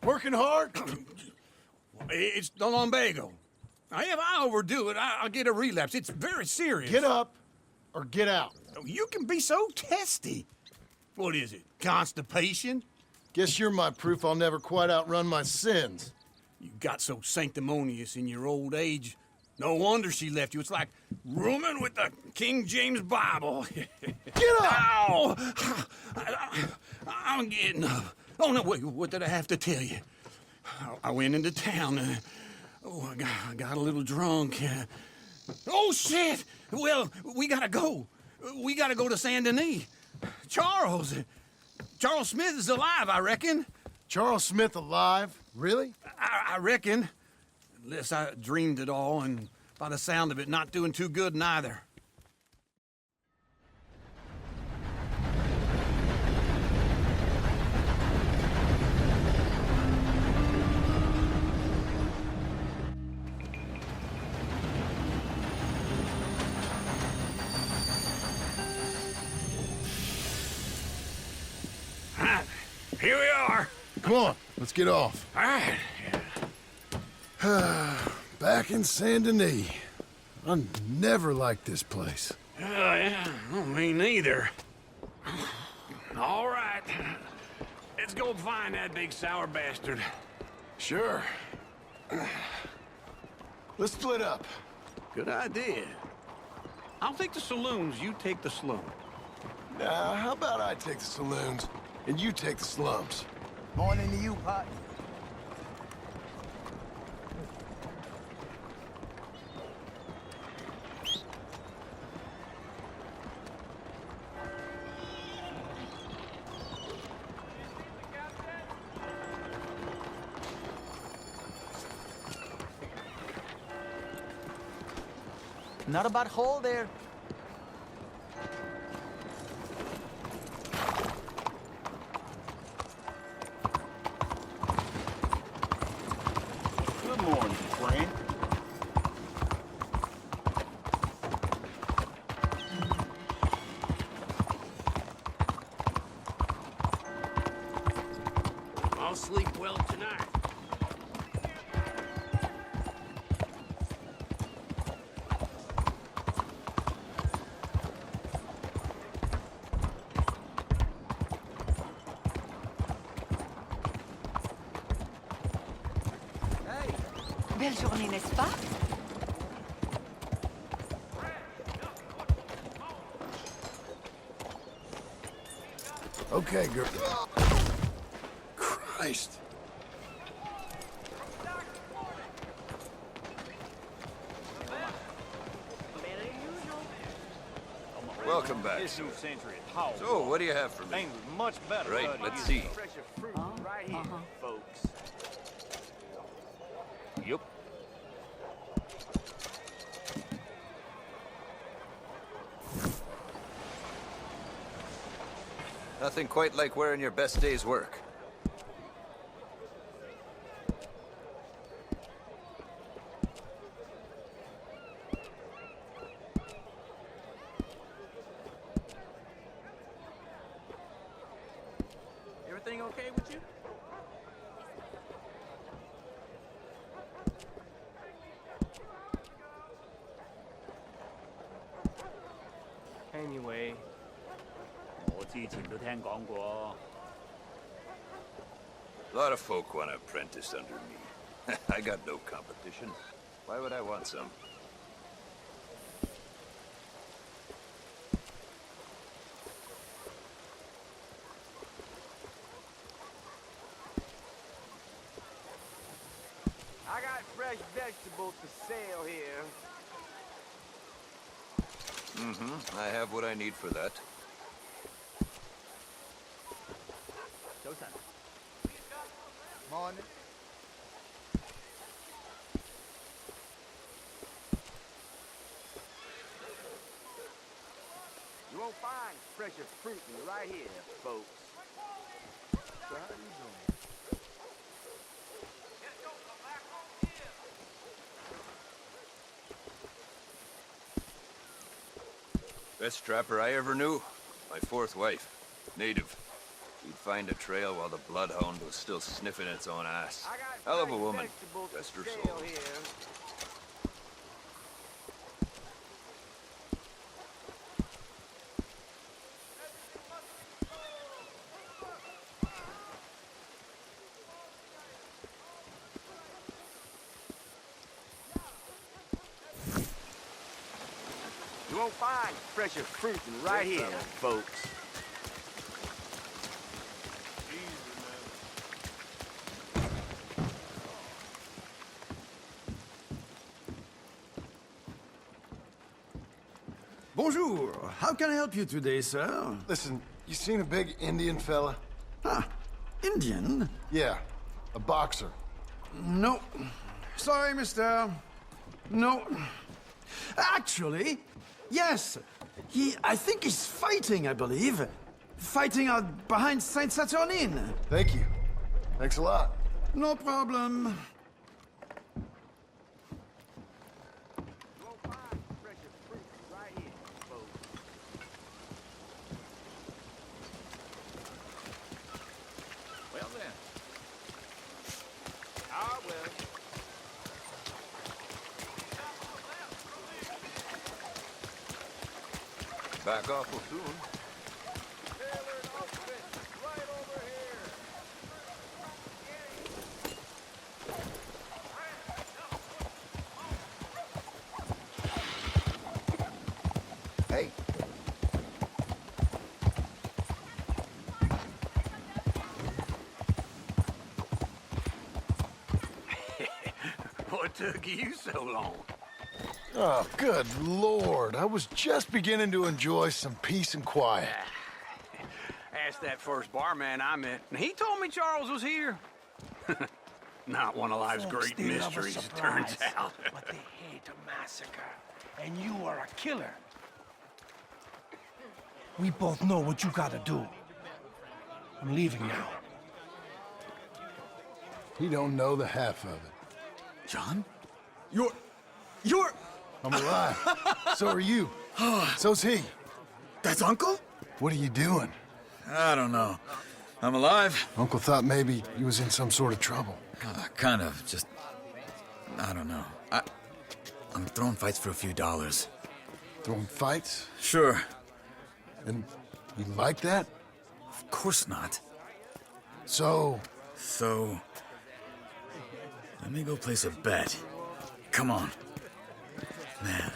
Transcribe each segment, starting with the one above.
Working hard? It's the lumbago. Now, if I overdo it, I'll get a relapse. It's very serious. Get up or get out. You can be so testy. What is it, constipation? Guess you're my proof I'll never quite outrun my sins. You got so sanctimonious in your old age. No wonder she left you. It's like rooming with the King James Bible. Get up! Ow! I'm getting up. Oh, no, wait, what did I have to tell you? I went into town. I got a little drunk. Oh, shit! Well, we gotta go. We gotta go to Saint Denis. Charles Smith is alive, I reckon. Charles Smith alive? Really? I reckon. Unless I dreamed it all, and by the sound of it, not doing too good neither. Here we are. Come on, let's get off. All right. Back in Saint Denis. I never liked this place. Yeah, well, me neither. All right. Let's go find that big sour bastard. Sure. Let's split up. Good idea. I'll take the saloons, you take the slum. Now, how about I take the saloons and you take the slums? Morning to you, partner. Not a bad hole there. Good morning, friend. I'll sleep well tonight. Belle journée, n'est-ce pas? Okay, girl. Christ. Welcome back, This sir. new century is hard. So, what do you have for me? Things are much better. Right, buddy. let's You see. Fresher fruit right here, folks. Yup. Nothing quite like wearing your best day's work. Everything okay with you? Anyway, 我之前都聽講過。 A lot of folk want to apprentice under me. I got no competition. Why would I want some? I got fresh vegetables for sale here. Mm-hmm. I have what I need for that. 早晨。 Morning. You won't find fresher fruit than right here, folks. So how you doing? Best trapper I ever knew. My fourth wife. Native. We'd find a trail while the bloodhound was still sniffing its own ass. I got Hell of a fresh woman. vegetables to Rest her sell soul. here. You won't find fresher fruit than right here, folks. Bonjour. How can I help you today, sir? Listen, you seen a big Indian fella? Ah, Indian? Yeah, a boxer. No. Sorry, mister. No. Actually, yes. I think he's fighting, I believe. Fighting out behind Saint Saturnine. Thank you. Thanks a lot. No problem. You won't find fresher fruit than right here, folks. Well then. Ah, well. Back awful soon. Hey. What took you so long? Oh, good Lord. I was just beginning to enjoy some peace and quiet. Asked that first barman I met, and he told me Charles was here. Not one of life's great They love a mysteries, it turns surprise, out. but they hate a massacre. And you are a killer. We both know what you gotta do. I'm leaving now. He don't know the half of it. John? You're... I'm alive. So are you. So's he. That's Uncle? What are you doing? I don't know. I'm alive. Uncle thought maybe you was in some sort of trouble. Kind of. Just... I don't know. I'm throwing fights for a few dollars. Throwing fights? Sure. And you like that? Of course not. So, So... let me go place a bet. Come on. Man,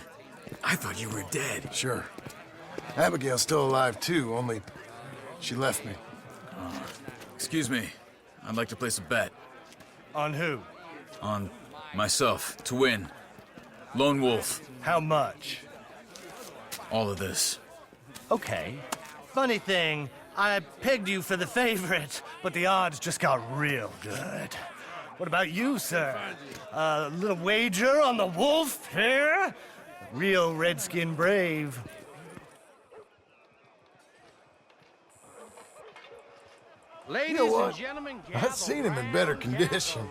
I thought you were dead. sure. Abigail's still alive too, only she left me. Excuse me. I'd like to place a bet. On who? On myself, to win. Lone Wolf. How much? All of this. Okay. Funny thing, I pegged you for the favorite, but the odds just got real good. What about you, sir? A little wager on the wolf here? Real redskin brave. You know what? I've seen him in better condition.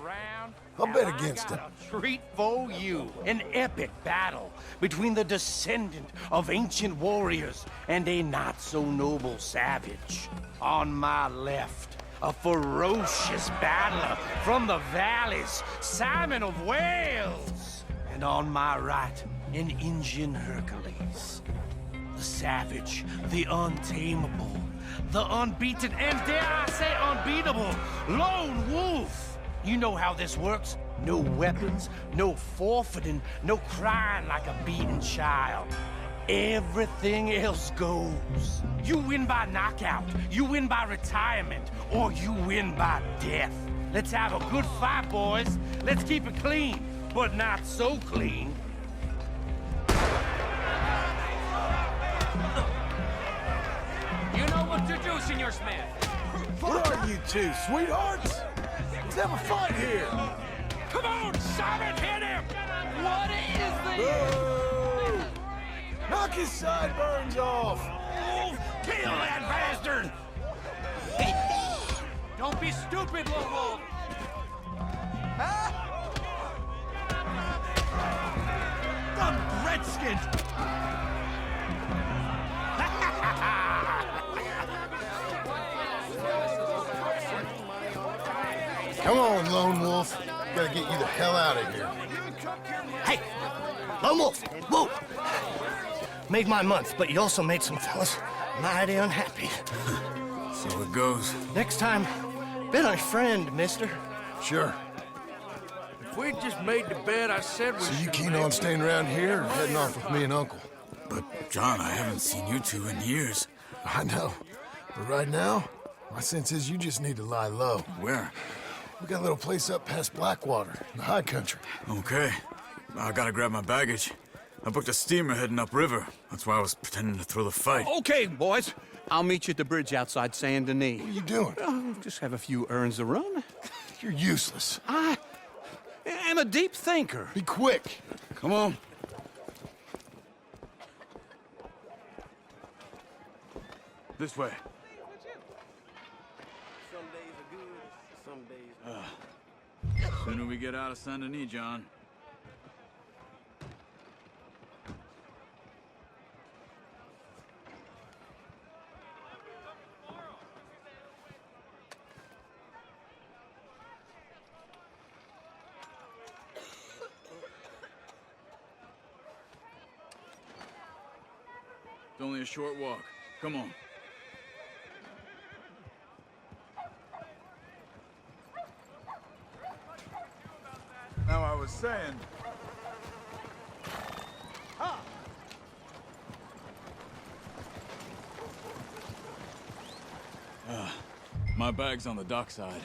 I'll bet against him. Treat for you. An epic battle between the descendant of ancient warriors and a not-so-noble savage. On my left, a ferocious battler from the valleys, Simon of Wales. And on my right, an Indian Hercules. The savage, the untamable, the unbeaten, and dare I say unbeatable, Lone Wolf. You know how this works. No weapons, no forfeiting, no crying like a beaten child. Everything else goes. You win by knockout, you win by retirement, or you win by death. Let's have a good fight, boys. Let's keep it clean, but not so clean. You know what to do, Senor Smith. What are you two, sweethearts? Let's have a fight here. Come on, Simon, hit him! What is this? Whoa! Knock his sideburns off. Oh, kill that bastard! Don't be stupid, Lone Wolf. The Redskins! Come on, Lone Wolf. Gotta get you the hell out of here. Hey, Lone Wolf, whoa! Made my month, but you also made some fellas mighty unhappy. So it goes. Next time, been a friend, mister. Sure. If we just made the bed I said we So you should keen make- on staying around here or heading off with me and Uncle? But, John, I haven't seen you two in years. I know. But right now, my sense is you just need to lie low. Where? We got a little place up past Blackwater, in the high country. Okay. I gotta grab my baggage. I booked a steamer heading upriver. That's why I was pretending to throw the fight. Okay, boys. I'll meet you at the bridge outside Saint Denis. What are you doing? Oh, just have a few errands to run. You're useless. I am a deep thinker. Be quick. Come on. This way. Some days are good, some days. Sooner we get out of Saint Denis, John. It's only a short walk. Come on. Now, I was saying... My bag's on the dockside.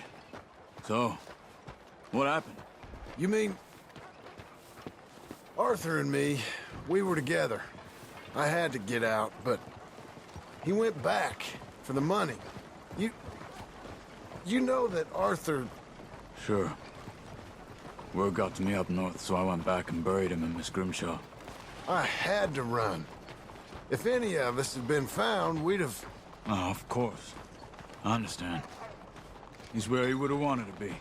So, what happened? You mean... Arthur and me, we were together. I had to get out, but he went back for the money. You know that Arthur... Sure. Word got to me up north, so I went back and buried him in Miss Grimshaw. I had to run. If any of us had been found, we'd have... Oh, of course. I understand. He's where he would have wanted to be.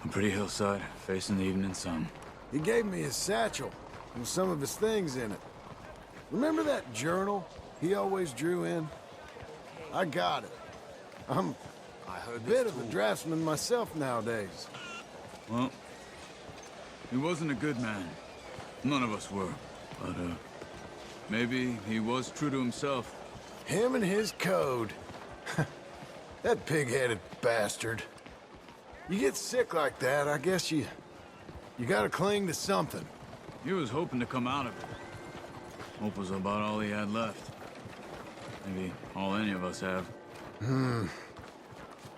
A pretty hillside, facing the evening sun. He gave me his satchel with some of his things in it. Remember that journal he always drew in? I got it. I'm a bit of a draftsman myself nowadays. Well, he wasn't a good man. None of us were. But, maybe he was true to himself. Him and his code. That pig-headed bastard. You get sick like that, I guess you gotta cling to something. He was hoping to come out of it. Hope was about all he had left. Maybe all any of us have.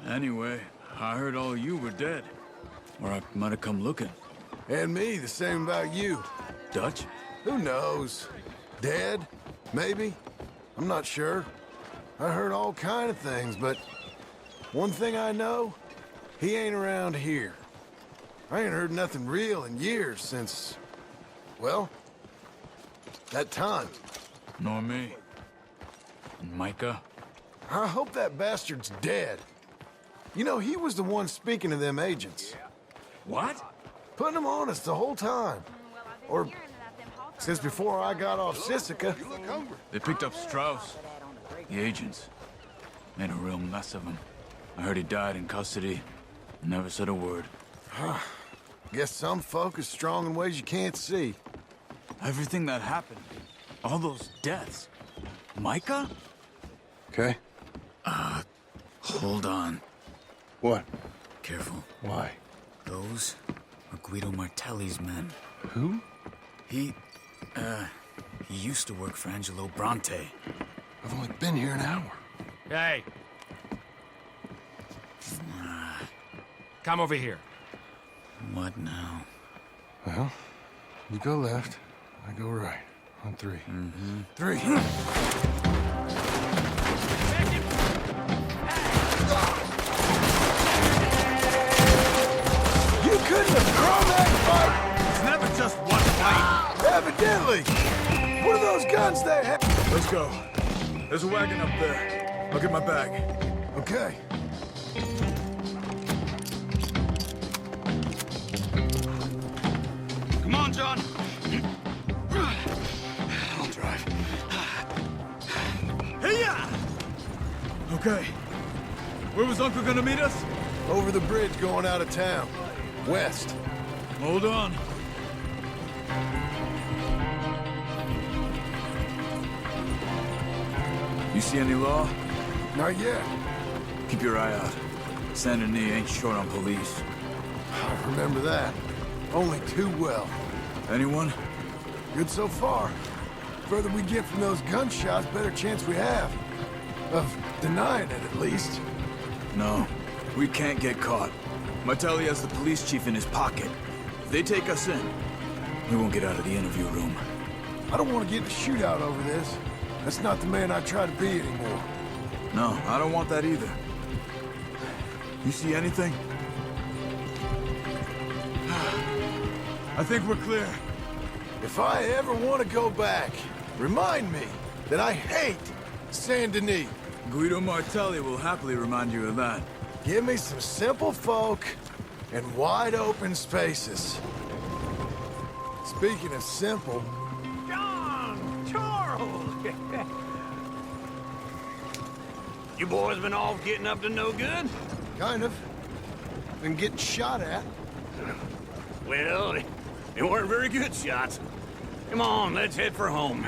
Anyway, I heard all you were dead. Or I might have come looking. And me, the same about you. Dutch? Who knows? Dead? Maybe? I'm not sure. I heard all kind of things, but one thing I know, he ain't around here. I ain't heard nothing real in years since, well, that time. Nor me. And Micah? I hope that bastard's dead. You know, he was the one speaking to them agents. What? Putting them on us the whole time. Or since before I got off Sisika. They picked up Strauss. The agents. Made a real mess of him. I heard he died in custody. Never said a word. Guess some folk is strong in ways you can't see. Everything that happened. All those deaths. Micah? Okay. Hold on. What? Careful. Why? Those are Guido Martelli's men. Who? He used to work for Angelo Bronte. I've only been here an hour. Hey. Come over here. What now? Well, you go left, I go right. On three. Three. You couldn't have thrown that fight! It's never just one fight. Evidently! What are those guns they have? Let's go. There's a wagon up there. I'll get my bag. Okay. Come on, John. I'll drive. Okay. Where was Uncle gonna meet us? Over the bridge going out of town. West. Hold on. You see any law? Not yet. Keep your eye out. Saint Denis ain't short on police. I remember that. Only too well. Anyone? Good so far. Further we get from those gunshots, better chance we have. Of denying it, at least. No. We can't get caught. Martelli has the police chief in his pocket. If they take us in, we won't get out of the interview room. I don't want to get in a shootout over this. That's not the man I try to be anymore. No, I don't want that either. You see anything? I think we're clear. If I ever want to go back, remind me that I hate Saint Denis. Guido Martelli will happily remind you of that. Give me some simple folk and wide open spaces. Speaking of simple... John! Charles! You boys been off getting up to no good? Kind of. Been getting shot at. Well, they weren't very good shots. Come on, let's head for home.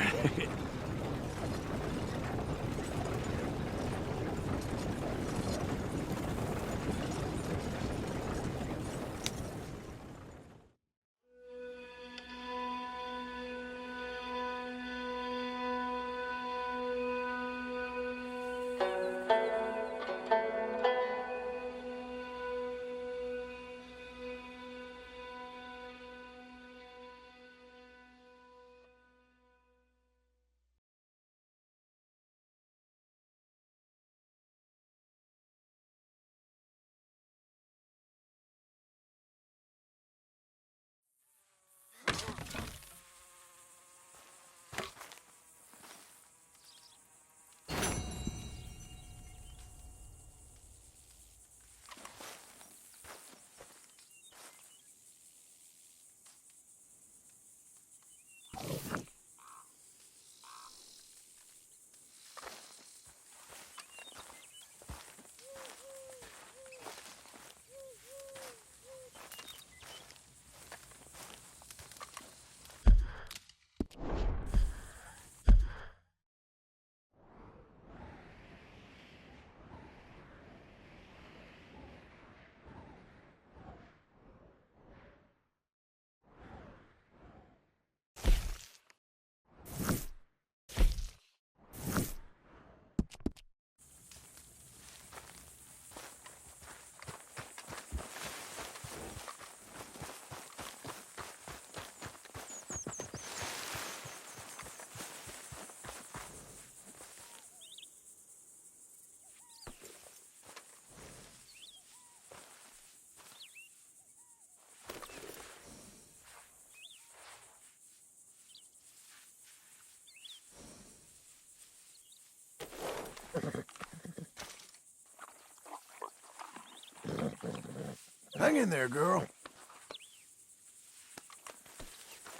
Hang in there, girl.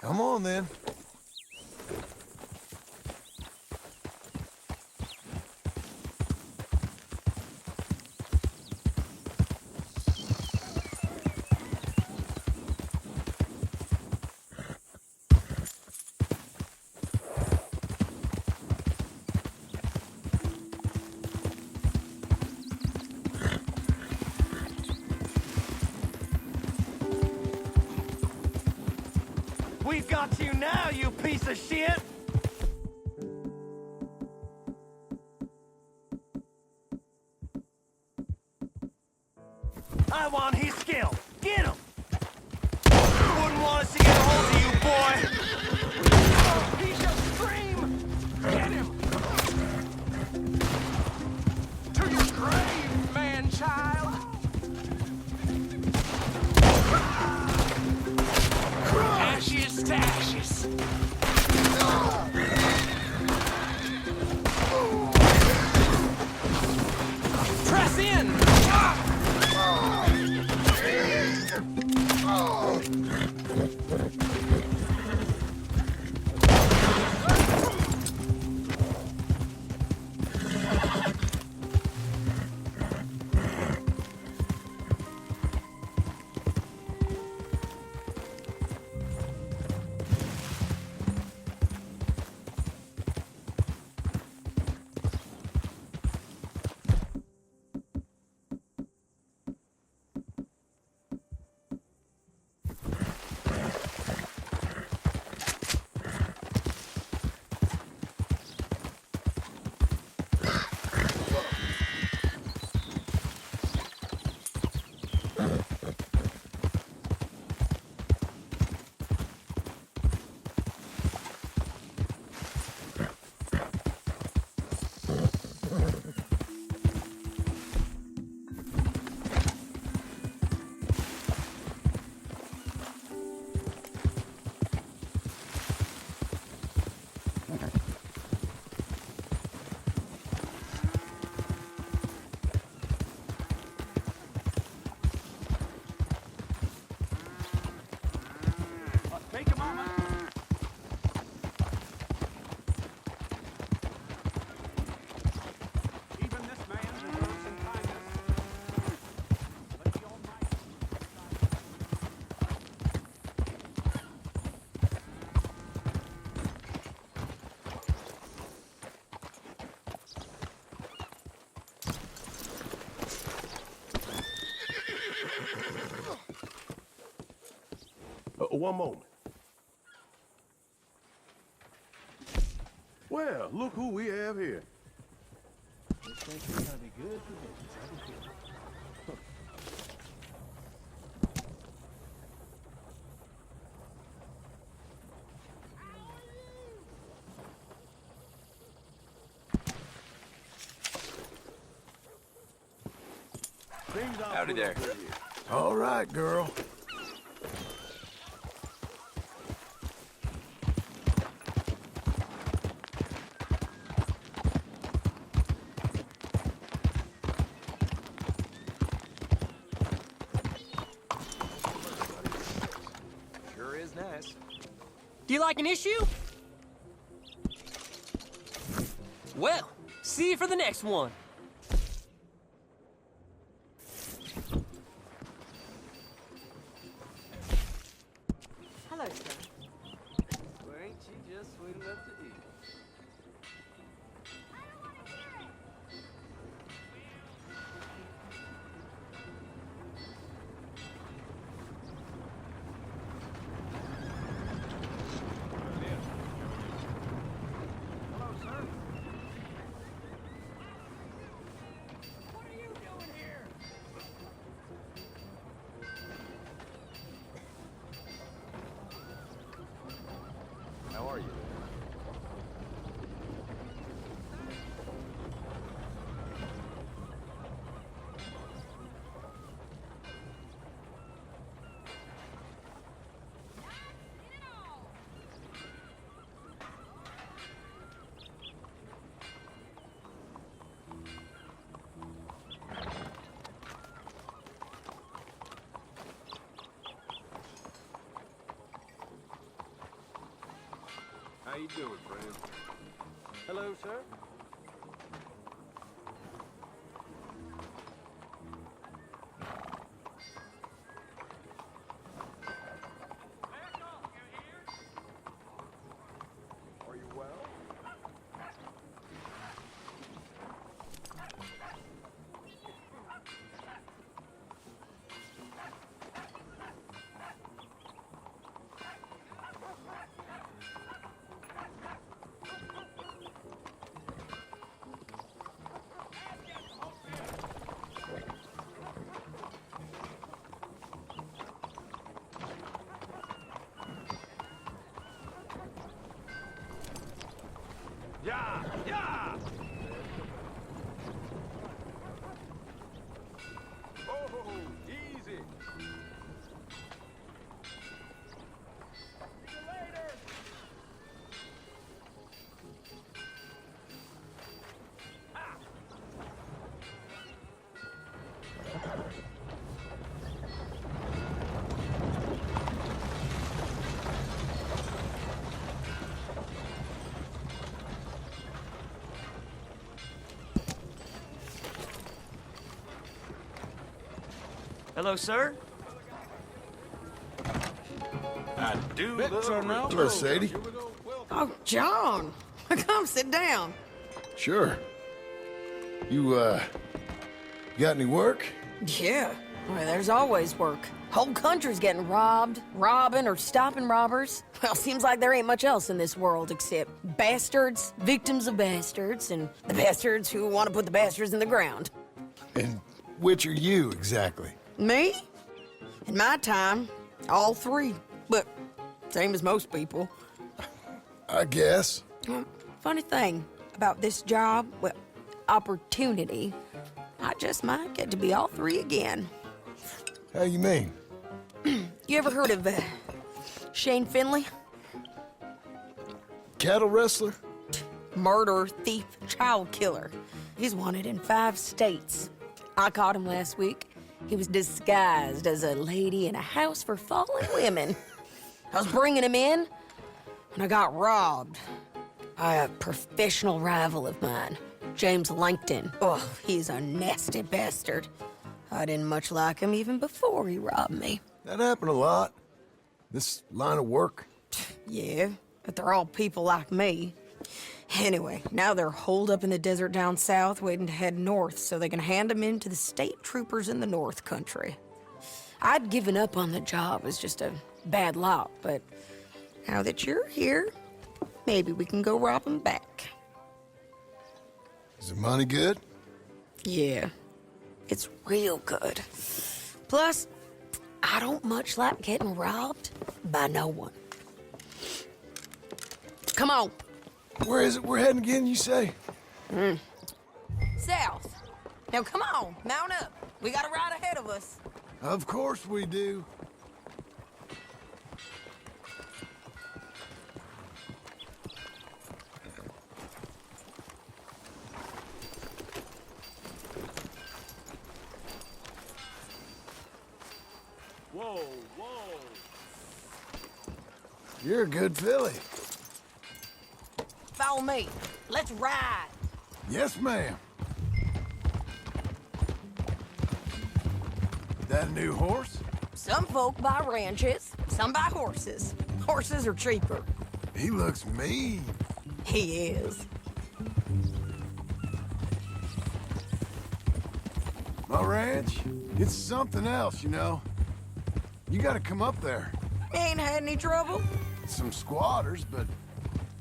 Come on, then. We've got you now, you piece of shit! I want his skill. Get him! Wouldn't want us to get a hold of you, boy! Oh, he shall scream! Get him! To your grave, man-child! Ashes to ashes. Press in! One moment. Well, look who we have here. This thing's gonna be good for business. Howdy there. All right, girl. Sure is nice. Do you like an issue? Well, see you for the next one. Hello, sir. Well, ain't she just sweet enough to eat? Hello, sir. What are you doing here? How are you? How you doing, friend? Hello, sir. Are you well? Yeah! Yeah! Oh, easy! See you later! Hello, sir. I do love Hello, Sadie. Oh, John. Come sit down. Sure. You got any work? Yeah. Well, there's always work. Whole country's getting robbed, robbing, or stopping robbers. Well, seems like there ain't much else in this world except bastards, victims of bastards, and the bastards who want to put the bastards in the ground. And which are you, exactly? Me? In my time, all three. But same as most people. I guess. Funny thing about this job, well, opportunity, I just might get to be all three again. How you mean? You ever heard of Shane Finley? Cattle wrestler? Murderer, thief, child killer. He's wanted in 5 states. I caught him last week. He was disguised as a lady in a house for fallen women. I was bringing him in, and I got robbed by a professional rival of mine, James Langton. Oh, he's a nasty bastard. I didn't much like him even before he robbed me. That happened a lot. This line of work. Yeah, but they're all people like me. Anyway, now they're holed up in the desert down south, waiting to head north so they can hand them in to the state troopers in the north country. I'd given up on the job as just a bad lot, but now that you're here, maybe we can go rob him back. Is the money good? Yeah, it's real good. Plus, I don't much like getting robbed by no one. Come on. Where is it we're heading again, you say? South. Now come on, mount up. We got a ride ahead of us. Of course we do. Whoa, whoa. You're a good filly. Follow me. Let's ride. Yes, ma'am. That a new horse? Some folk buy ranches, some buy horses. Horses are cheaper. He looks mean. He is. My ranch, it's something else, you know. You gotta come up there. Ain't had any trouble? Some squatters, but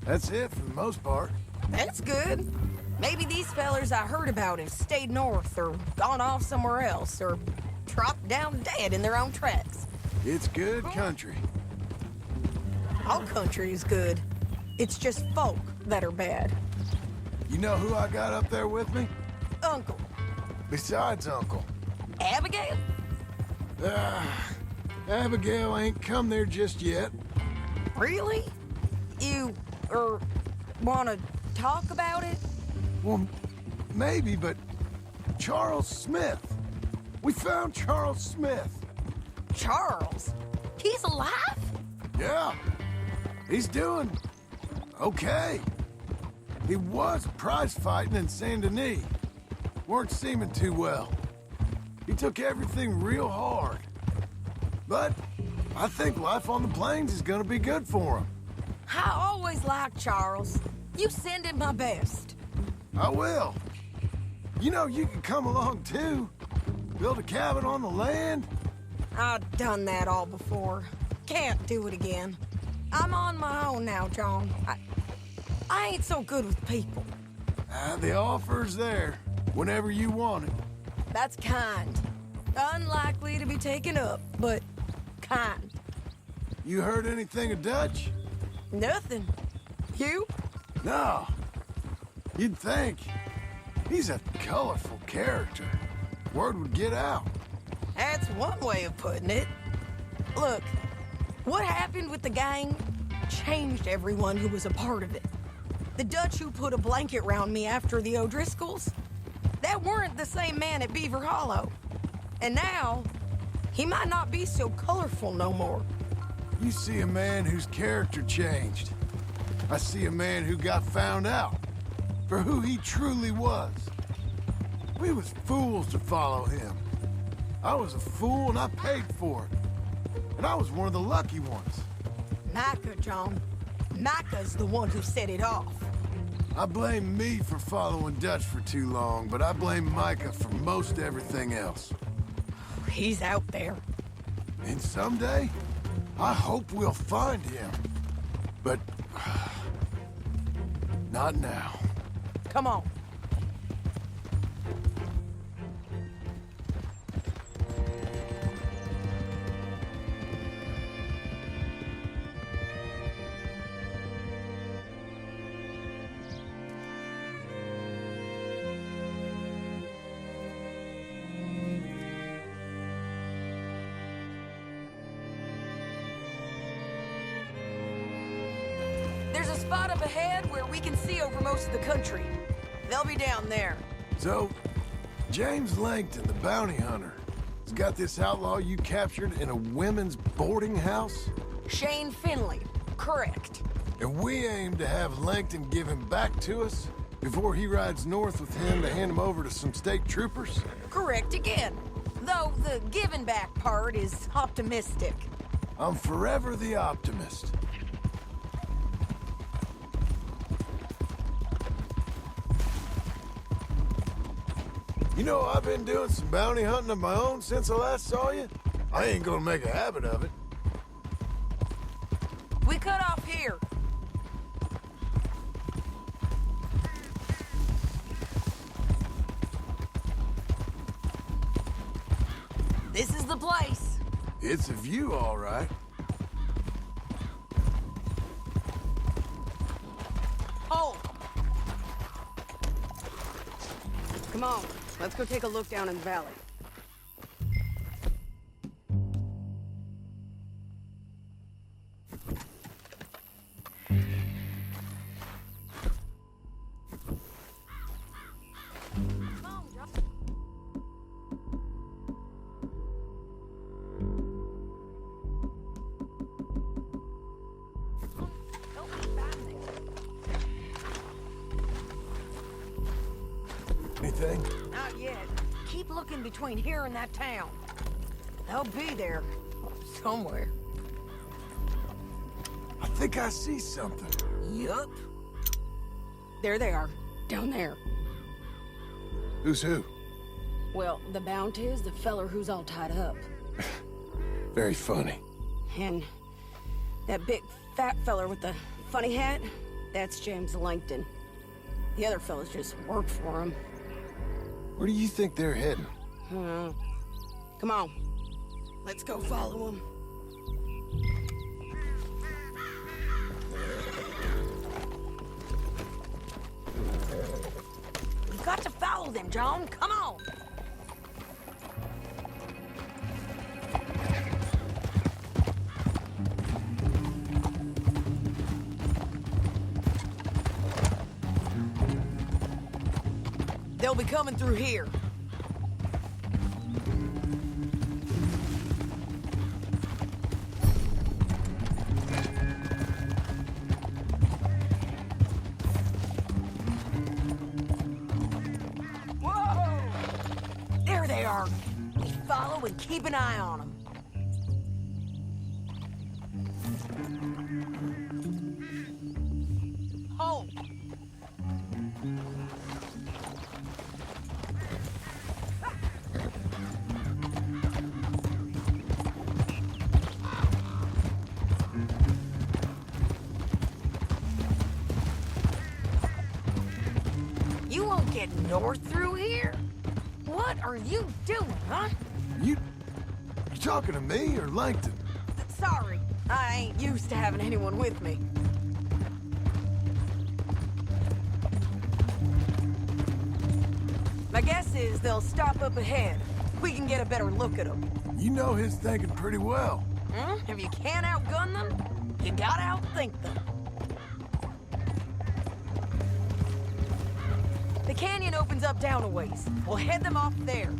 that's it for the most part. That's good. Maybe these fellers I heard about have stayed north or gone off somewhere else or dropped down dead in their own tracks. It's good country. All country is good. It's just folk that are bad. You know who I got up there with me? Uncle. Besides Uncle. Abigail? Abigail ain't come there just yet. Really? You, wanna talk about it? Well, maybe, but Charles Smith. We found Charles Smith. Charles? He's alive? Yeah. He's doing okay. He was prize fighting in Saint Denis. Weren't seeming too well. He took everything real hard. But I think life on the plains is gonna be good for him. I always liked Charles. You send him my best. I will. You know, you can come along too. Build a cabin on the land. I've done that all before. Can't do it again. I'm on my own now, John. I ain't so good with people. The offer's there whenever you want it. That's kind. Unlikely to be taken up, but kind. You heard anything of Dutch? Nothing. You? No. You'd think. He's a colorful character. Word would get out. That's one way of putting it. Look, what happened with the gang changed everyone who was a part of it. The Dutch who put a blanket round me after the O'Driscolls, that weren't the same man at Beaver Hollow. And now, he might not be so colorful no more. You see a man whose character changed. I see a man who got found out for who he truly was. We was fools to follow him. I was a fool and I paid for it. And I was one of the lucky ones. Micah, John. Micah's the one who set it off. I blame me for following Dutch for too long, but I blame Micah for most everything else. He's out there. And someday, I hope we'll find him. But not now. Come on. There's a spot up ahead where we can see over most of the country. They'll be down there. So, James Langton, the bounty hunter, has got this outlaw you captured in a women's boarding house? Shane Finley. Correct. And we aim to have Langton give him back to us before he rides north with him to hand him over to some state troopers? Correct again. Though the giving back part is optimistic. I'm forever the optimist. You know, I've been doing some bounty hunting of my own since I last saw you. I ain't gonna make a habit of it. We cut off here. This is the place. It's a view, all right. Oh! Come on, let's go take a look down in the valley. Anything? Not yet. Keep looking between here and that town. They'll be there. Somewhere. I think I see something. Yup. There they are. Down there. Who's who? Well, the bounty is the feller who's all tied up. Very funny. And that big fat feller with the funny hat, that's James Langton. The other fellas just work for him. Where do you think they're heading? Come on. Let's go follow them. We've got to follow them, John. Come on. They'll be coming through here. Whoa! There they are. We follow and keep an eye on them. Hold. You won't get north through here? What are you doing, huh? You talking to me or Langton? Sorry, I ain't used to having anyone with me. My guess is they'll stop up ahead. We can get a better look at them. You know his thinking pretty well. If you can't outgun them, you gotta outthink them. The canyon opens up down a ways. We'll head them off there.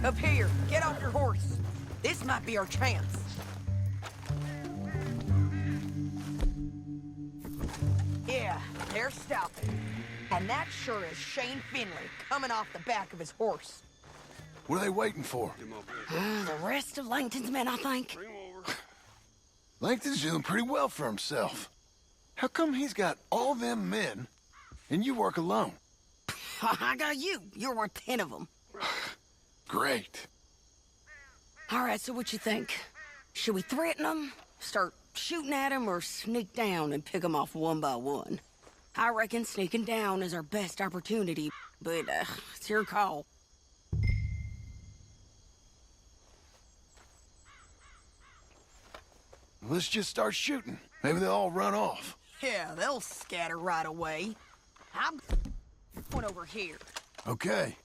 Up here, get off your horse. This might be our chance. Yeah, they're stopping. And that sure is Shane Finley coming off the back of his horse. What are they waiting for? The rest of Langton's men, I think. Langton's doing pretty well for himself. How come he's got all them men and you work alone? I got you. You're worth 10 of them. Great. All right, so what you think? Should we threaten them, start shooting at them, or sneak down and pick them off one by one? I reckon sneaking down is our best opportunity, but it's your call. Let's just start shooting. Maybe they'll all run off. Yeah, they'll scatter right away. I'm going over here. Okay.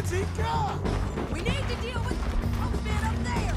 What's he got? We need to deal with those men up there.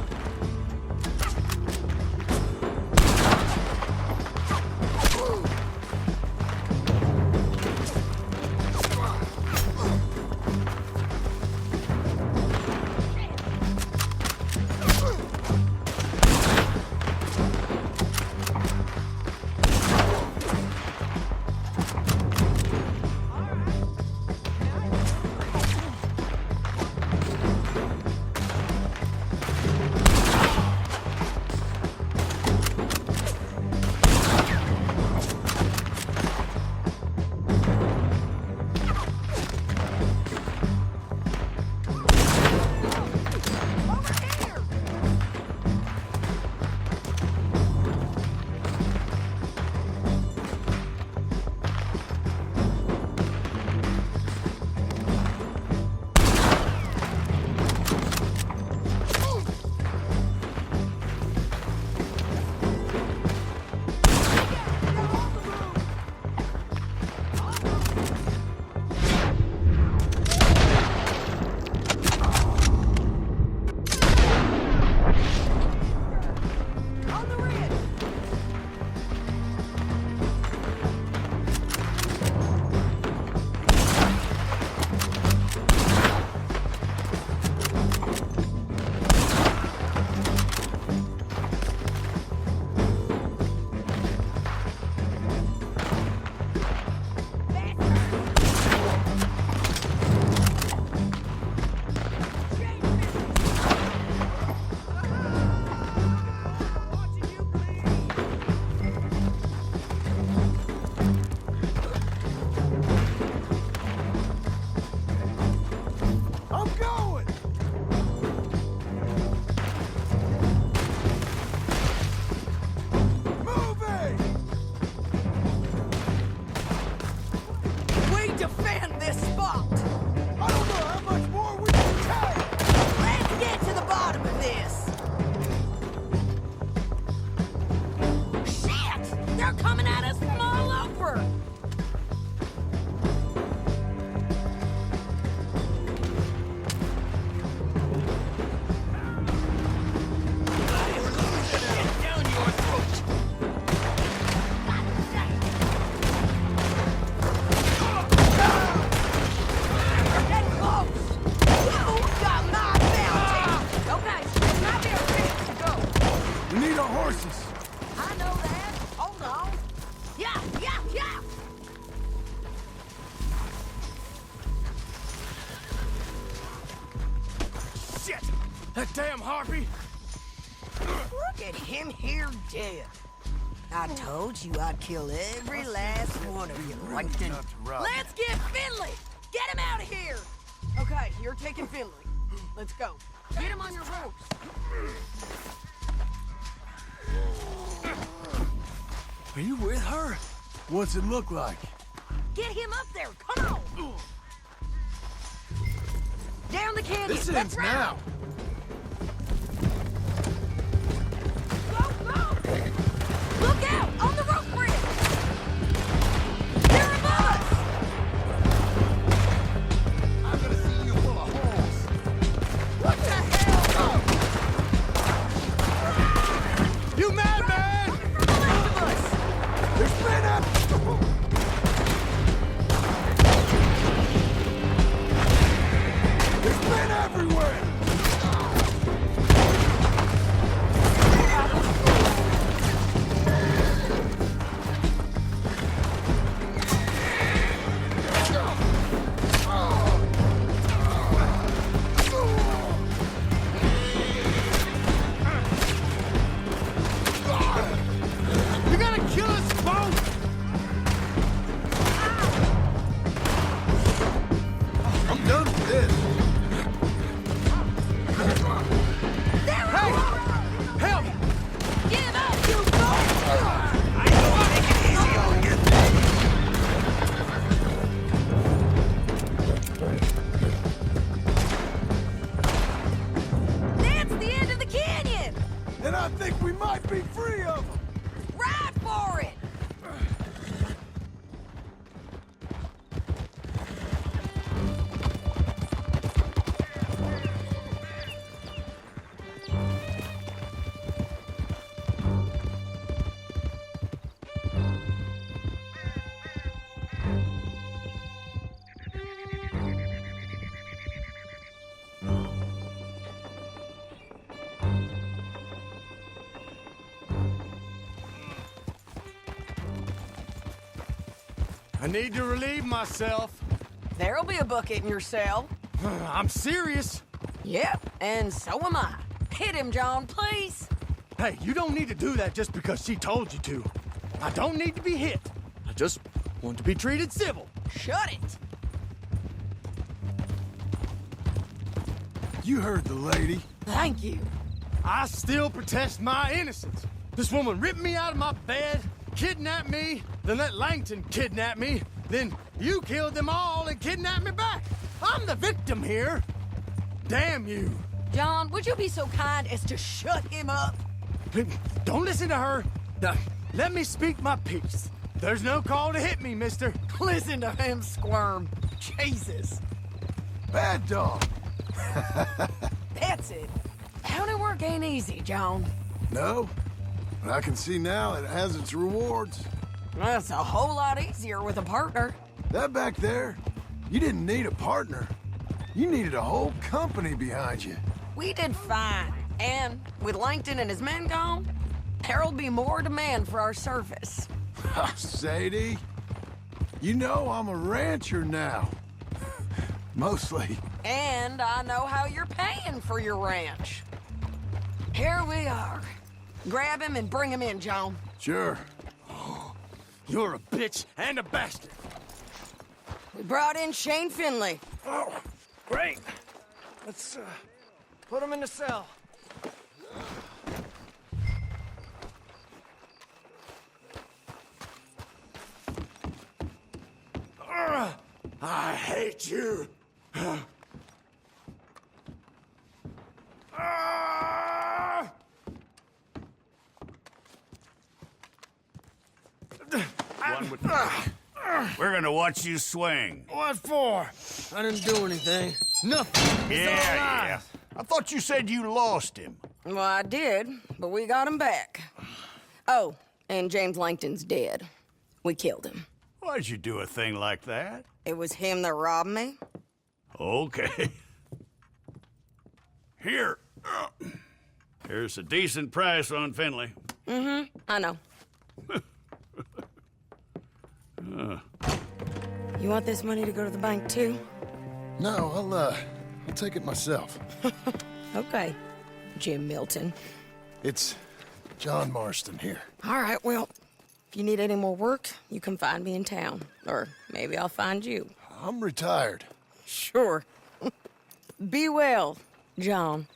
That damn harpy! Look at him here dead. I told you I'd kill every last one of you. Let's get Finley! Get him out of here! Okay, you're taking Finley. Let's go. Get him on your ropes. Are you with her? What's it look like? Get him up there, come on! Down the canyon, This let's ends run! now. Go, go! Look out, on the rope bridge! They're above us! I'm gonna see you full of holes. What the hell? You mad, man? Coming from the left of us! There's men up! There's men everywhere! You're gonna kill us both! I'm done with this. I need to relieve myself. There'll be a bucket in your cell. I'm serious. Yep, and so am I. Hit him, John, please. Hey, you don't need to do that just because she told you to. I don't need to be hit. I just want to be treated civil. Shut it. You heard the lady. Thank you. I still protest my innocence. This woman ripped me out of my bed, kidnapped me, then let Langton kidnap me, then you killed them all and kidnapped me back. I'm the victim here. Damn you. John, would you be so kind as to shut him up? Don't listen to her. Now, let me speak my piece. There's no call to hit me, mister. Listen to him squirm. Jesus. Bad dog. That's it. County work ain't easy, John. No, but I can see now it has its rewards. That's a whole lot easier with a partner. That back there, you didn't need a partner. You needed a whole company behind you. We did fine. And with Langton and his men gone, there'll be more demand for our service. Sadie, you know I'm a rancher now. Mostly. And I know how you're paying for your ranch. Here we are. Grab him and bring him in, John. Sure. You're a bitch and a bastard. We brought in Shane Finley. Oh, great. Let's, put him in the cell. I hate you. We're gonna watch you swing. What for? I didn't do anything. Nothing. It's all lies. I thought you said you lost him. Well, I did, but we got him back. Oh, and James Langton's dead. We killed him. Why'd you do a thing like that? It was him that robbed me. Okay. Here. Here's a decent price on Finley. Mm-hmm, I know. You want this money to go to the bank, too? No, I'll take it myself. Okay, Jim Milton. It's John Marston here. All right, well, if you need any more work, you can find me in town. Or maybe I'll find you. I'm retired. Sure. Be well, John.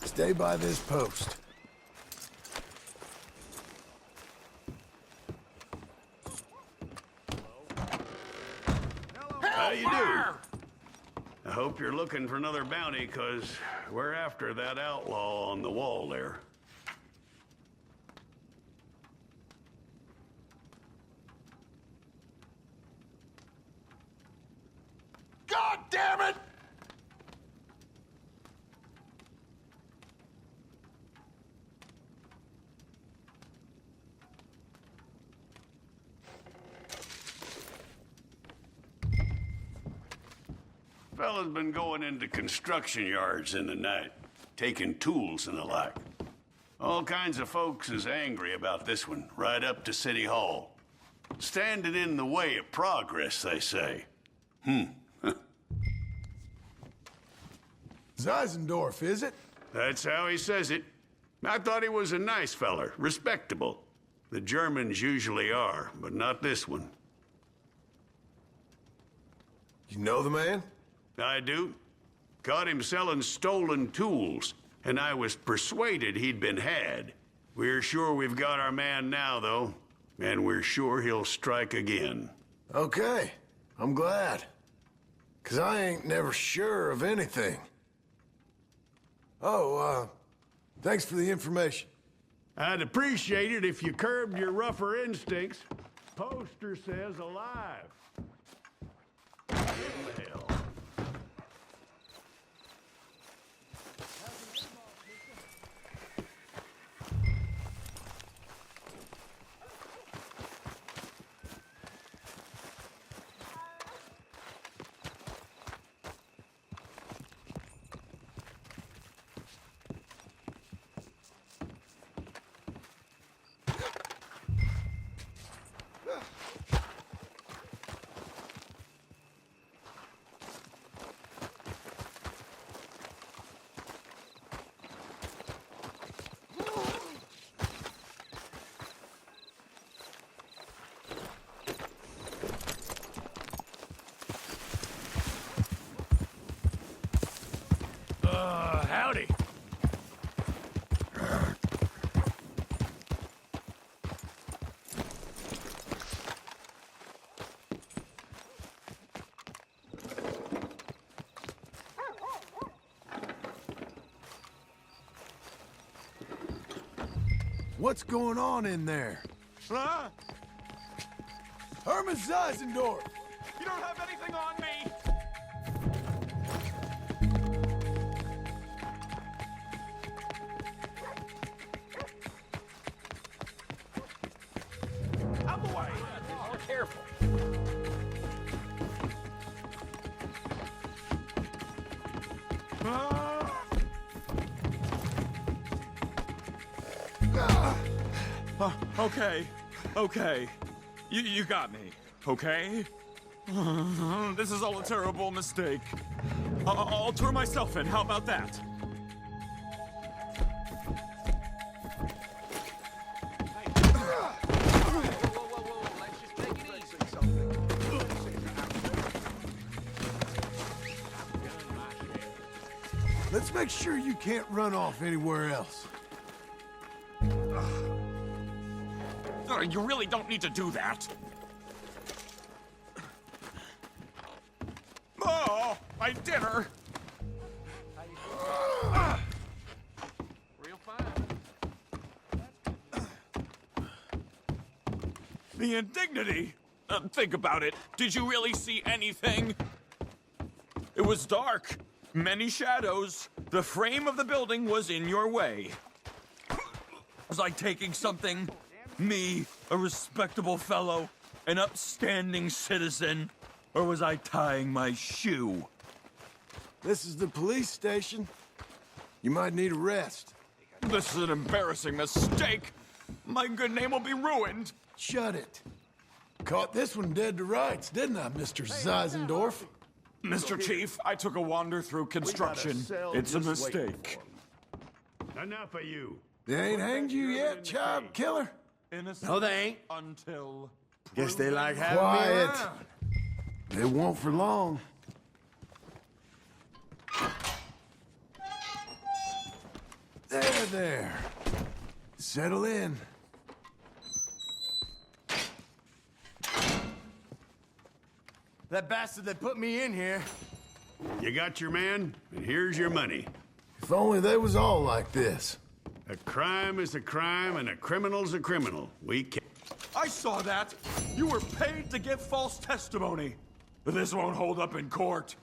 Stay by this post. How do you do? I hope you're looking for another bounty, 'cause we're after that outlaw on the wall there. God damn it! Fella's been going into construction yards in the night, taking tools and the like. All kinds of folks is angry about this one, right up to City Hall. Standing in the way of progress, they say. Zeisendorf, is it? That's how he says it. I thought he was a nice feller, respectable. The Germans usually are, but not this one. You know the man? I do. Caught him selling stolen tools, and I was persuaded he'd been had. We're sure we've got our man now, though. And we're sure he'll strike again. Okay, I'm glad. 'Cause I ain't never sure of anything. Oh, thanks for the information. I'd appreciate it if you curbed your rougher instincts. Poster says alive. Hell. Howdy. What's going on in there? Huh? Herman Zeisendorf! You don't have anything on me! Out the way! Oh, careful. Okay, okay. You got me, okay? This is all a terrible mistake. I'll turn myself in, how about that? Let's make sure you can't run off anywhere else. You really don't need to do that. Oh, my dinner! Real fine. The indignity! Think about it. Did you really see anything? It was dark. Many shadows. The frame of the building was in your way. Was I taking something? Me, a respectable fellow, an upstanding citizen? Or was I tying my shoe? This is the police station. You might need a rest. This is an embarrassing mistake. My good name will be ruined. Shut it. Caught this one dead to rights, didn't I, Mr. Zeisendorf? Mr. Chief, I took a wander through construction. It's a mistake. Enough of you. They ain't hanged you yet, child killer? Innocent No, they ain't. until... Guess they like having me Quiet. around. They won't for long. There. Settle in. That bastard that put me in here. You got your man, and here's your money. If only they was all like this. A crime is a crime, and a criminal's a criminal. We can't... I saw that. You were paid to give false testimony. But this won't hold up in court.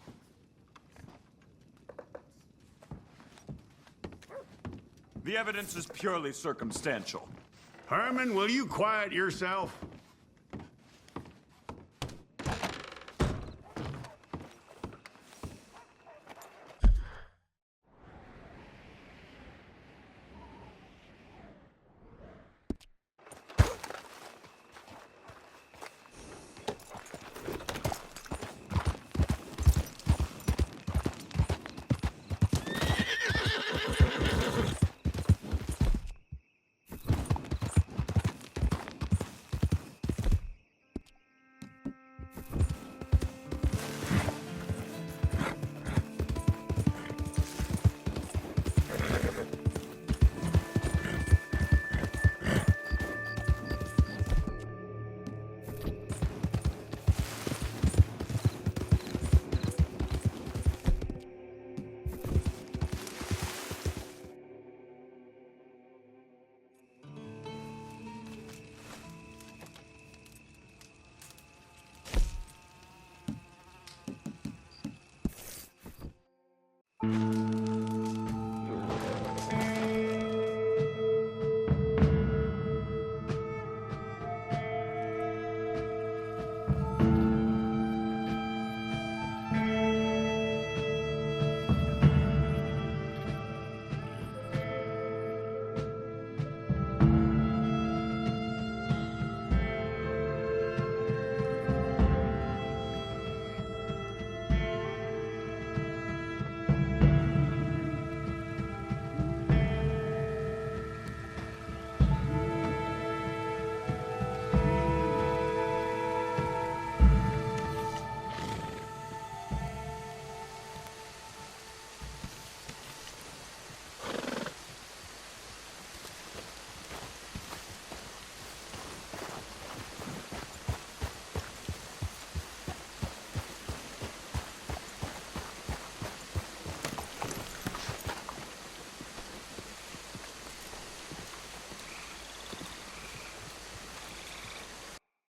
The evidence is purely circumstantial. Herman, will you quiet yourself?